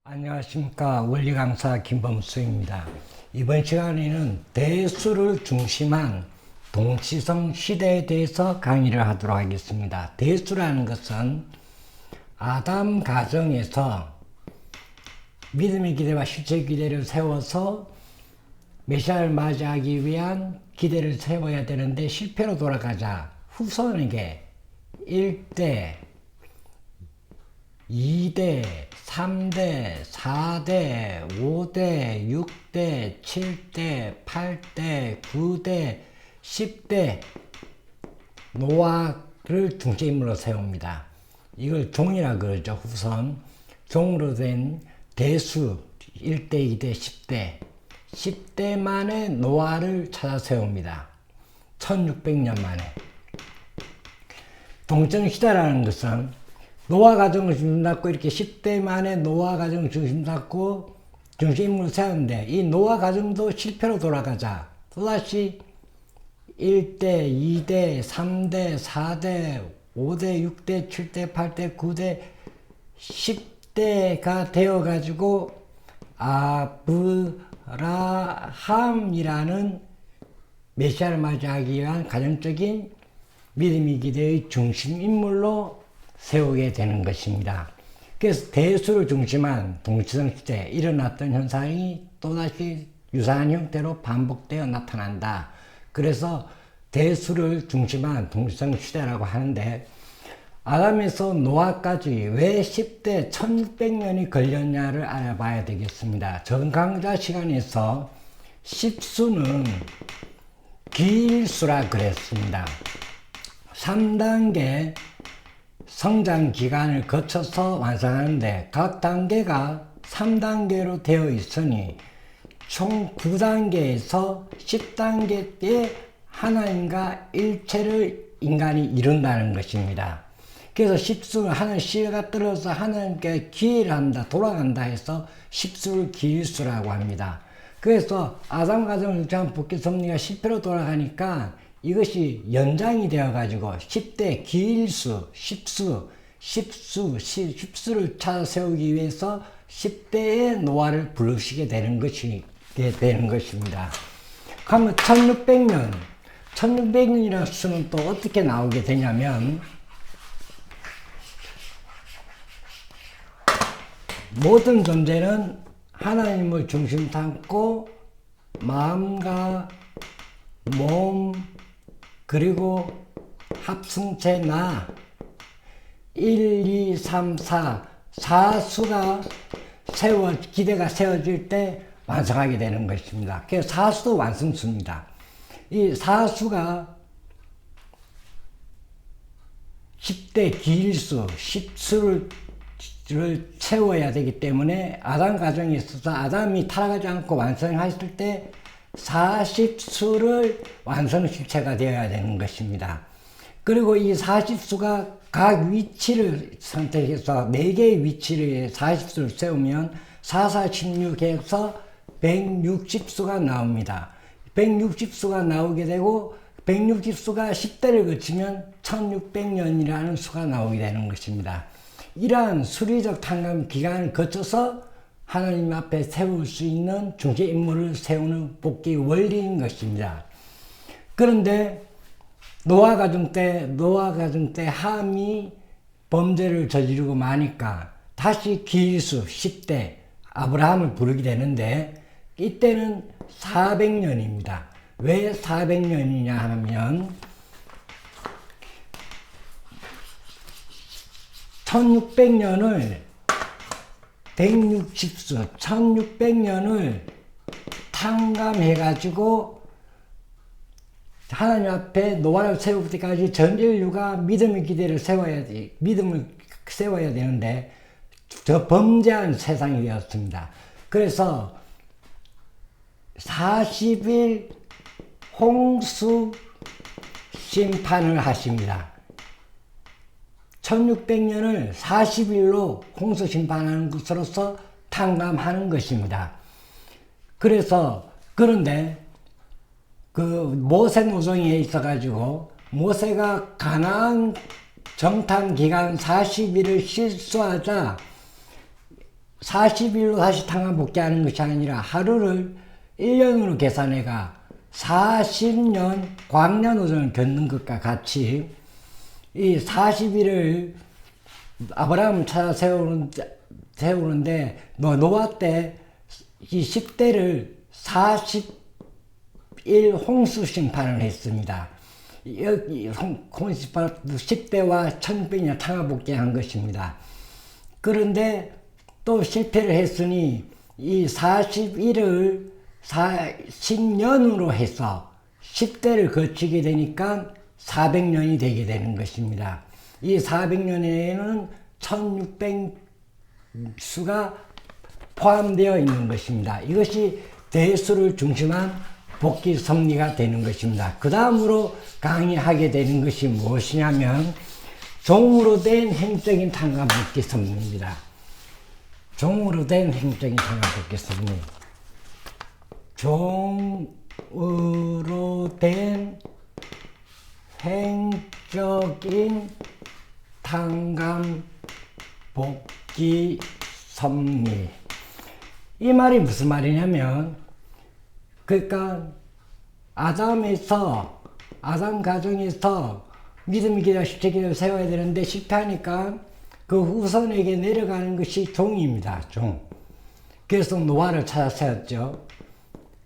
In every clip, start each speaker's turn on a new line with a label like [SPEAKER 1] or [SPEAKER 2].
[SPEAKER 1] 안녕하십니까. 원리강사 김범수입니다. 이번 시간에는 대수를 중심한 동치성 시대에 대해서 강의를 하도록 하겠습니다. 대수라는 것은 아담 가정에서 믿음의 기대와 실제 기대를 세워서 메시아를 맞이하기 위한 기대를 세워야 되는데 실패로 돌아가자 후손에게 1대, 2대, 3대, 4대, 5대, 6대, 7대, 8대, 9대, 10대 노아를 중심으로 세웁니다. 이걸 종이라 그러죠. 후손. 종으로 된 대수 1대, 2대, 10대 10대 만에 노아를 찾아 세웁니다. 1600년 만에. 동정시대라는 것은 노아 가정을 중심 잡고 이렇게 10대 만에 노아 가정을 중심 잡고 중심으로 세웠는데 이 노아 가정도 실패로 돌아가자 또다시 1대, 2대, 3대, 4대, 5대, 6대, 7대, 8대, 9대, 10대가 되어가지고 아브라함이라는 메시아를 맞이하기 위한 가정적인 믿음의 기대의 중심 인물로 세우게 되는 것입니다. 그래서 대수를 중심한 동치성 시대에 일어났던 현상이 또다시 유사한 형태로 반복되어 나타난다. 그래서 대수를 중심한 동치성 시대라고 하는데 아담에서 노아까지 왜 10대 1600년이 걸렸냐를 알아봐야 되겠습니다. 전 강좌 시간에서 10수는 기일수라 그랬습니다. 3단계 성장 기간을 거쳐서 완성하는데 각 단계가 3단계로 되어 있으니 총 9단계에서 10단계 때 하나님과 일체를 인간이 이룬다는 것입니다. 그래서 10수는 하나님 씨가 떨어져서 하나님께 기회를 한다, 돌아간다 해서 10수를 기일수라고 합니다. 그래서 아담 가정을 유지한 복귀 섭리가 실패로 돌아가니까 이것이 연장이 되어가지고 10대 기일수, 10수를 찾아 세우기 위해서 10대의 노아를 부르시게 되는 것입니다. 그러면 1600년이라는 수는 또 어떻게 나오게 되냐면 모든 존재는 하나님을 중심 삼고 마음과 몸 그리고 합성체 나 1, 2, 3, 4수가 기대가 세워질 때 완성하게 되는 것입니다. 그래서 4수도 완성수입니다. 이 4수가 10대 기일수 10수를 채워야 되기 때문에 아담 가정에 있어서 아담이 타락하지 않고 완성했을 때 40수를 완성 실체가 되어야 되는 것입니다. 그리고 이 40수가 각 위치를 선택해서 4개의 위치를 40수를 세우면 4, 4, 16에서 160수가 나옵니다. 160수가 나오게 되고 160수가 10대를 거치면 1600년이라는 수가 나오게 되는 것입니다. 이러한 수리적 탄감 기간을 거쳐서 하나님 앞에 세울 수 있는 중재 인물을 세우는 복귀 원리인 것입니다. 그런데 노아 가정 때 함이 범죄를 저지르고 마니까 다시 기일수 10대 아브라함을 부르게 되는데 이때는 400년입니다. 왜 400년이냐 하면 1600년을 160수, 1600년을 탕감해가지고 하나님 앞에 노아를 세울 때까지 전 인류가 믿음의 기대를 믿음을 세워야 되는데 저 범죄한 세상이 되었습니다. 그래서 40일 홍수 심판을 하십니다. 1600년을 40일로 홍수 심판하는 것으로서 탕감하는 것입니다. 그런데 그 모세 노정에 있어가지고 모세가 가나안 정탐 기간 40일을 실수하자 40일로 다시 탕감 복귀하는 것이 아니라 하루를 1년으로 계산해가 40년 광년오전을 겪는 것과 같이 이 40일을 아브라함을 찾아 세우는데 노아 때 이 10대를 40일 홍수 심판을 했습니다. 여기 홍수 심판 10대와 1600년 탕감 복귀한 것입니다. 그런데 또 실패를 했으니 이 41을 40년으로 해서 10대를 거치게 되니까 400년이 되게 되는 것입니다. 이 400년에는 1600수가 포함되어 있는 것입니다. 이것이 대수를 중심한 복귀 섭리가 되는 것입니다. 그 다음으로 강의하게 되는 것이 무엇이냐면 종으로 된 행적인 탕감 복귀 섭리입니다. 종으로 된 행적인 탕감 복귀 섭리. 종으로 된 행적인 탕감 복귀 섭리. 이 말이 무슨 말이냐면, 그러니까 아담 가정에서 믿음의 기대, 실제 기대를 세워야 되는데 실패하니까 그 후손에게 내려가는 것이 종입니다. 종. 그래서 노아를 찾아 세웠죠.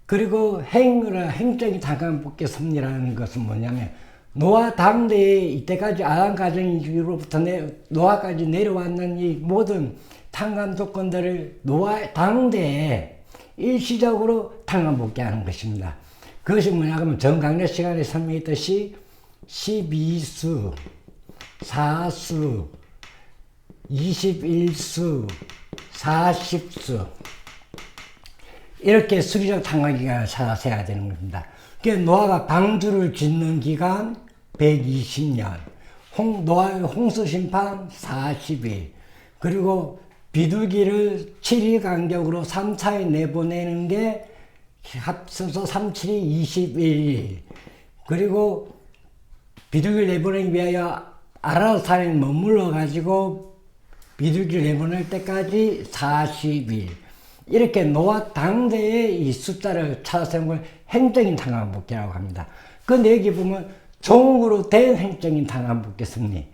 [SPEAKER 1] 그리고 행적인 탕감 복귀 섭리라는 것은 뭐냐면, 노아 당대에 이때까지 아담 가정으로부터 노아까지 내려왔는 이 모든 탕감 조건들을 노아 당대에 일시적으로 탕감 복귀하는 것입니다. 그것이 뭐냐 하면 전 강좌 시간에 설명했듯이 12수, 4수, 21수, 40수 이렇게 수리적 탕감 기간을 찾아서야 되는 겁니다. 그러니까 노아가 방주를 짓는 기간 120년, 노아의 홍수 심판 40일, 그리고 비둘기를 7일 간격으로 3차에 내보내는 게 합쳐서 37이 21일, 그리고 비둘기를 내보내기 위하여 아라산에 머물러 가지고 비둘기를 내보낼 때까지 40일, 이렇게 노아 당대의 이 숫자를 찾아 세운 걸 행적인 탕감 복귀라고 합니다. 근데 여기 보면 종으로 된 행적인 탕감 복귀 섭리.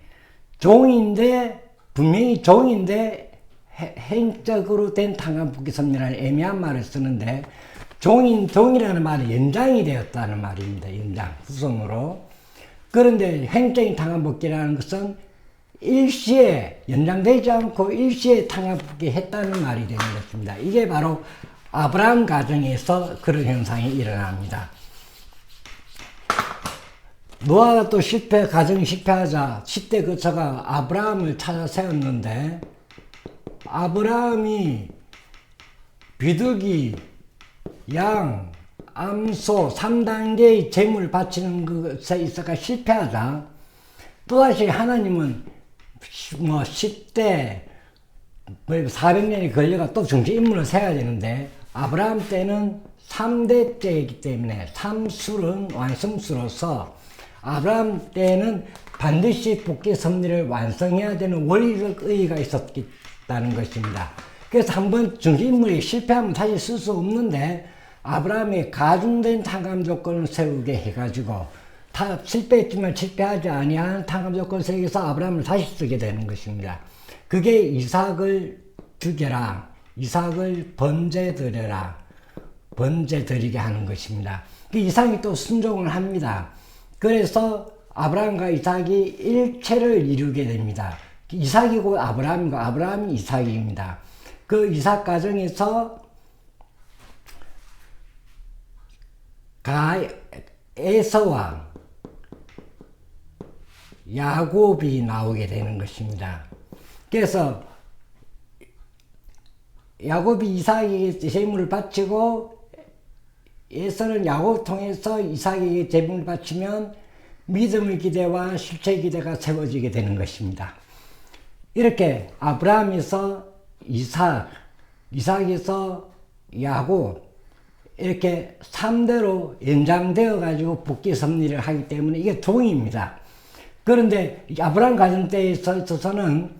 [SPEAKER 1] 분명히 종인데 행적으로 된 탕감 복귀 섭리라는 애매한 말을 쓰는데, 종이라는 말이 연장이 되었다는 말입니다. 연장, 후손으로. 그런데 행적인 탕감 복귀라는 것은 일시에 연장되지 않고 일시에 탕감 복귀 했다는 말이 되는 것입니다. 이게 바로 아브라함 가정에서 그런 현상이 일어납니다. 노아가 또 가정이 실패하자 10대 거처가 아브라함을 찾아 세웠는데, 아브라함이 비둘기, 양, 암소 3단계의 재물을 바치는 것에 있어가 실패하자 또다시 하나님은 10대 400년이 걸려가 또 정치 인물을 세워야 되는데, 아브라함 때는 3대째이기 때문에 3술은 완성수로서 아브라함 때는 반드시 복귀 섭리를 완성해야 되는 원리적 의의가 있었다는 것입니다. 그래서 한번 정치 인물이 실패하면 다시 쓸 수 없는데, 아브라함이 가중된 탕감 조건을 세우게 해가지고 다 실패했지만 실패하지 아니한 탕감 조건을 세우기위해서 아브라함을 다시 쓰게 되는 것입니다. 그게 이삭을 죽여라, 이삭을 번제드려라, 번제드리게 하는 것입니다. 이삭이 또 순종을 합니다. 그래서 아브라함과 이삭이 일체를 이루게 됩니다. 이삭이 곧 아브라함이고 아브라함이 이삭입니다. 그 이삭 가정에서 에서와 야곱이 나오게 되는 것입니다. 그래서 야곱이 이삭에게 재물을 바치고 에서는 야곱을 통해서 이삭에게 재물을 바치면 믿음의 기대와 실체의 기대가 세워지게 되는 것입니다. 이렇게 아브라함에서 이삭에서 야곱, 이렇게 3대로 연장되어 가지고 복귀 섭리를 하기 때문에 이게 종입니다. 그런데 아브라함 가정 때에 있어서는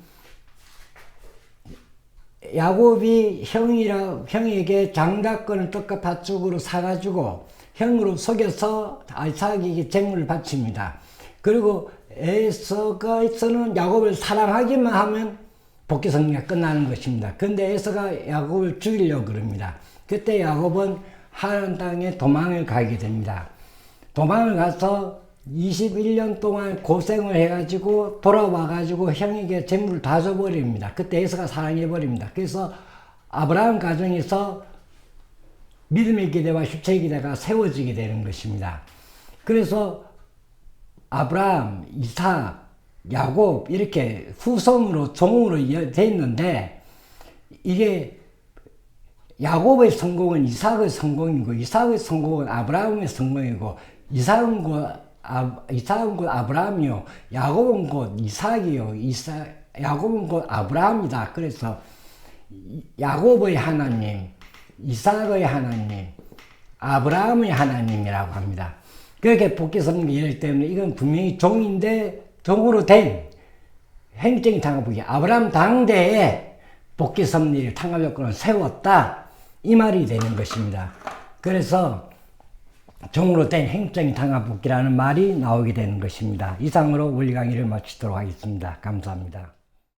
[SPEAKER 1] 야곱이 형에게 장자권을 떡과 팥죽으로 사가지고 형으로 속여서 이삭에게 제물을 바칩니다. 그리고 에서는 야곱을 사랑하기만 하면 복귀 섭리가 끝나는 것입니다. 근데 에서가 야곱을 죽이려고 그럽니다. 그때 야곱은 하나님 땅에 도망을 가게 됩니다. 도망을 가서 21년 동안 고생을 해가지고 돌아와가지고 형에게 재물을 다 줘버립니다. 그때 에서가 사랑해버립니다. 그래서 아브라함 가정에서 믿음의 기대와 슈체의 기대가 세워지게 되는 것입니다. 그래서 아브라함, 이삭, 야곱 이렇게 후손으로 종으로 되어 있는데 이게 야곱의 성공은 이삭의 성공이고 이삭의 성공은 아브라함의 성공이고 이삭은 곧 아브라함이요 야곱은 곧 이삭이요 야곱은 곧 아브라함이다. 그래서 야곱의 하나님, 이삭의 하나님, 아브라함의 하나님이라고 합니다. 그렇게 복귀 섭리가 이럴 때문에 이건 분명히 종인데 종으로 된 행정이 tanga복이 아브라함 당대에 복귀 섭리를 tan갑 조건을 세웠다 이 말이 되는 것입니다. 그래서 종으로 된 행정이 tanga복이라는 말이 나오게 되는 것입니다. 이상으로 원리 강의를 마치도록 하겠습니다. 감사합니다.